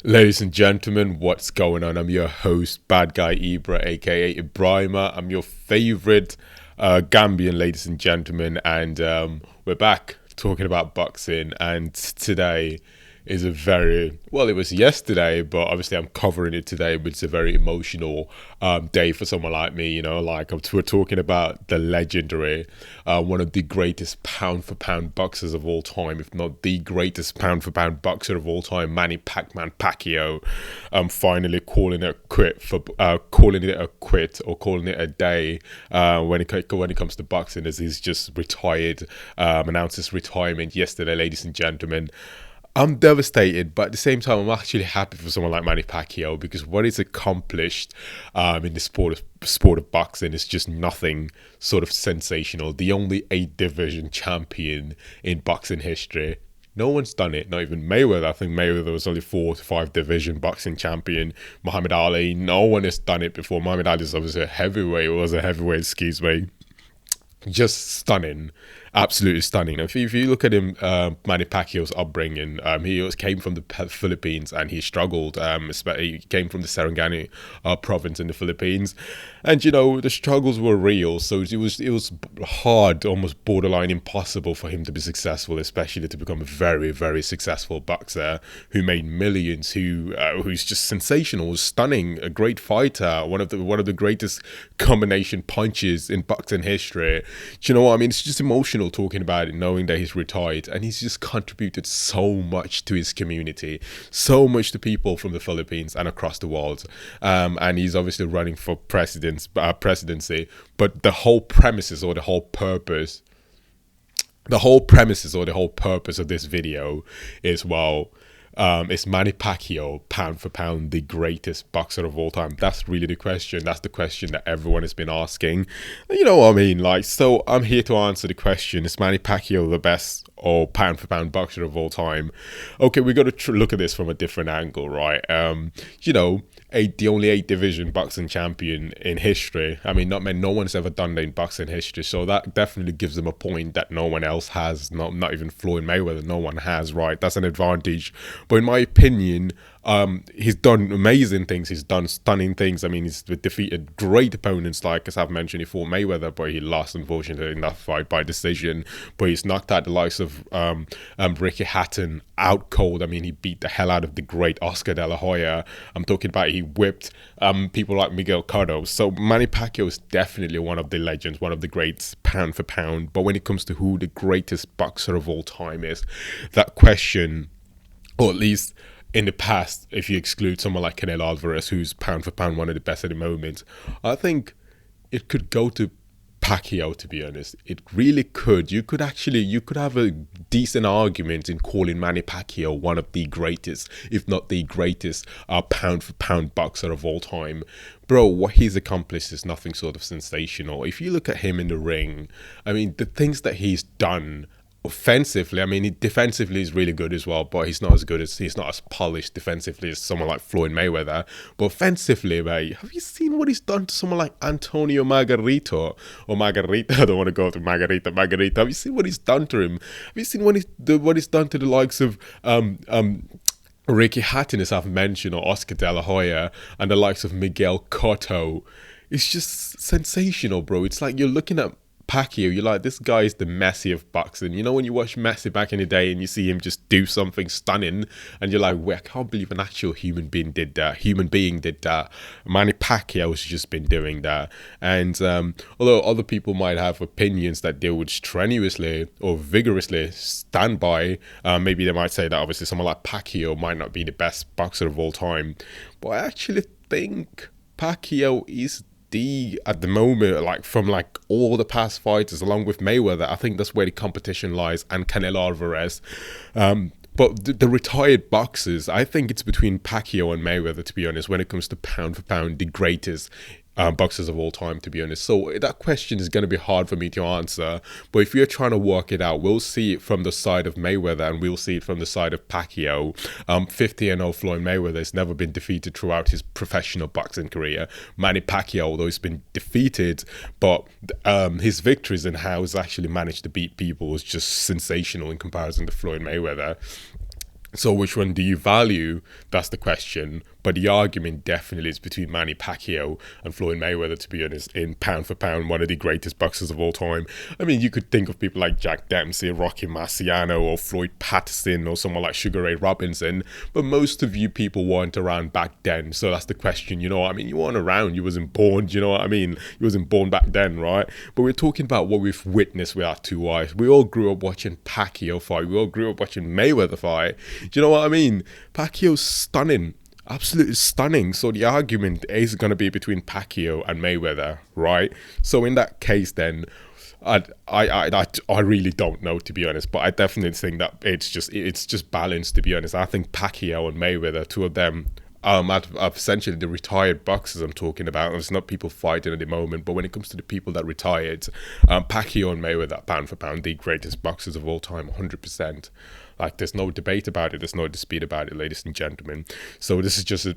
Ladies and gentlemen, what's going on? I'm your host, Bad Guy Ibra, aka Ibrahima. I'm your favorite Gambian, ladies and gentlemen, and we're back talking about boxing. And today is a very well, it was yesterday, but obviously I'm covering it today. But it's a very emotional day for someone like me. We're talking about the legendary, one of the greatest pound for pound boxers of all time, if not the greatest pound for pound boxer of all time, Manny Pacquiao. Finally calling it a quit or calling it a day when it comes to boxing, as he's just retired, announced his retirement yesterday, ladies and gentlemen. I'm devastated, but at the same time, I'm actually happy for someone like Manny Pacquiao because what he's accomplished in the sport of boxing is just nothing sort of sensational. The only 8 division champion in boxing history. No one's done it, not even Mayweather. I think Mayweather was only 4 to 5 division boxing champion. Muhammad Ali, no one has done it before. Muhammad Ali is obviously a heavyweight, excuse me. Just stunning, absolutely stunning. If you look at him, Manny Pacquiao's upbringing, came from the Philippines and he struggled. He came from the Serengani province in the Philippines, and the struggles were real. So it was hard, almost borderline impossible for him to be successful, especially to become a very very successful boxer who made millions, who's just sensational, stunning, a great fighter, one of the greatest combination punches in boxing history. Do you know what I mean? It's just emotional talking about it, knowing that he's retired and he's just contributed so much to his community, so much to people from the Philippines and across the world. And he's obviously running for presidency. But the whole premises or the whole purpose of this video is, well, is Manny Pacquiao, pound for pound, the greatest boxer of all time? That's really the question. That's the question that everyone has been asking. You know what I mean? So I'm here to answer the question: is Manny Pacquiao the best or pound for pound boxer of all time? Okay, we got to look at this from a different angle, right? The only 8 division boxing champion in history. I mean, no one's ever done that in boxing history, so that definitely gives him a point that no one else has. Not even Floyd Mayweather. No one has, right? That's an advantage. But in my opinion, he's done amazing things. He's done stunning things. I mean, he's defeated great opponents, like, as I've mentioned, he fought Mayweather, but he lost, unfortunately, in that fight by decision. But he's knocked out the likes of Ricky Hatton out cold. I mean, he beat the hell out of the great Oscar De La Hoya. I'm talking about he whipped people like Miguel Cotto. So Manny Pacquiao is definitely one of the legends, one of the greats pound for pound. But when it comes to who the greatest boxer of all time is, that question, or at least in the past, if you exclude someone like Canelo Alvarez, who's pound for pound one of the best at the moment, I think it could go to Pacquiao, to be honest. It really could. You could have a decent argument in calling Manny Pacquiao one of the greatest, if not the greatest, pound for pound boxer of all time. Bro, what he's accomplished is nothing sort of sensational. If you look at him in the ring, I mean, the things that he's done offensively, I mean, defensively is really good as well, but he's not as polished defensively as someone like Floyd Mayweather. But offensively, mate, have you seen what he's done to someone like Antonio Margarito or Margarita? I don't want to go to Margarita. Have you seen what he's done to him? Have you seen what he's done to the likes of Ricky Hatton, as I've mentioned, or Oscar De La Hoya, and the likes of Miguel Cotto? It's just sensational, bro. It's like you're looking at Pacquiao, you're like, this guy is the Messi of boxing. You know, when you watch Messi back in the day and you see him just do something stunning, and you're like, wait, I can't believe an actual human being did that. Manny Pacquiao has just been doing that. And although other people might have opinions that they would strenuously or vigorously stand by, maybe they might say that obviously someone like Pacquiao might not be the best boxer of all time. But I actually think Pacquiao is at the moment, from all the past fighters, along with Mayweather. I think that's where the competition lies, and Canelo Alvarez. But the retired boxers, I think it's between Pacquiao and Mayweather, to be honest, when it comes to pound for pound, the greatest boxers of all time, to be honest. So that question is going to be hard for me to answer. But if you're trying to work it out, we'll see it from the side of Mayweather and we'll see it from the side of Pacquiao. 50-0 Floyd Mayweather has never been defeated throughout his professional boxing career. Manny Pacquiao, although he's been defeated, but his victories and how he's actually managed to beat people was just sensational in comparison to Floyd Mayweather. So which one do you value? That's the question. But the argument definitely is between Manny Pacquiao and Floyd Mayweather, to be honest, in pound for pound, one of the greatest boxers of all time. I mean, you could think of people like Jack Dempsey, Rocky Marciano, or Floyd Patterson, or someone like Sugar Ray Robinson. But most of you people weren't around back then. So that's the question, you know what I mean? You weren't around, you wasn't born, you know what I mean? You wasn't born back then, right? But we're talking about what we've witnessed with our two eyes. We all grew up watching Pacquiao fight. We all grew up watching Mayweather fight. Do you know what I mean? Pacquiao's stunning. Absolutely stunning. So the argument is going to be between Pacquiao and Mayweather, right? So in that case, then, I really don't know, to be honest. But I definitely think that it's just balanced, to be honest. I think Pacquiao and Mayweather, two of them, essentially the retired boxers I'm talking about. It's not people fighting at the moment, but when it comes to the people that retired, Pacquiao and Mayweather, pound for pound, the greatest boxers of all time, 100%. Like, there's no debate about it. There's no dispute about it, ladies and gentlemen. So this is just a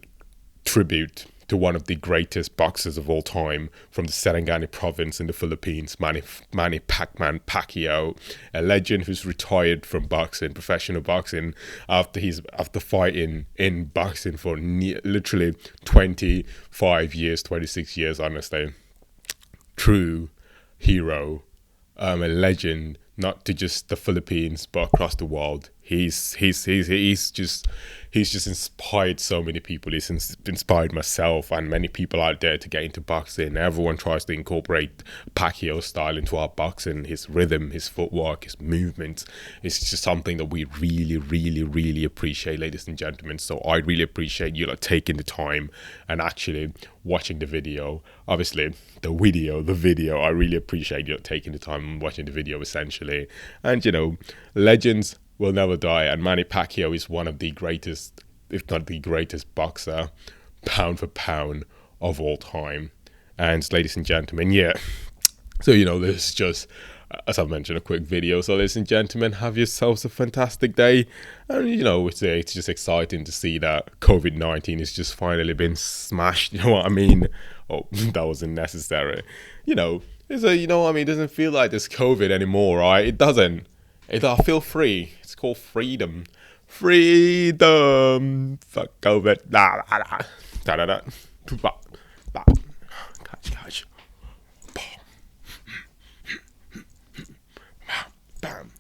tribute to one of the greatest boxers of all time from the Serengeti province in the Philippines, Manny Pacquiao, a legend who's retired from boxing, professional boxing, after fighting in boxing for literally 25 years, 26 years, honestly. True hero, a legend, not to just the Philippines but across the world. He's just inspired so many people. He's inspired myself and many people out there to get into boxing. Everyone tries to incorporate Pacquiao's style into our boxing, his rhythm, his footwork, his movement. It's just something that we really, really, really appreciate, ladies and gentlemen. So I really appreciate you taking the time and actually watching the video. Obviously, the video. I really appreciate you taking the time and watching the video, essentially. And, legends will never die, and Manny Pacquiao is one of the greatest, if not the greatest boxer, pound for pound of all time. And ladies and gentlemen, yeah. So, this is just, as I mentioned, a quick video. So, ladies and gentlemen, have yourselves a fantastic day. And, it's just exciting to see that COVID-19 has just finally been smashed. You know what I mean? Oh, that wasn't necessary. It doesn't feel like there's COVID anymore, right? It doesn't. I feel free. It's called freedom. Freedom. Fuck COVID. Da da da. Da da da. Ba ba. Catch. Bam.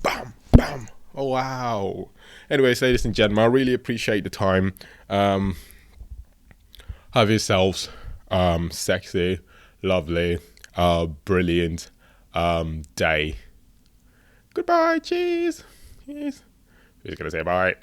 Bam. Bam. Oh wow. Anyways, ladies and gentlemen, I really appreciate the time. Have yourselves sexy, lovely, brilliant day. Goodbye, cheese. Who's gonna say bye?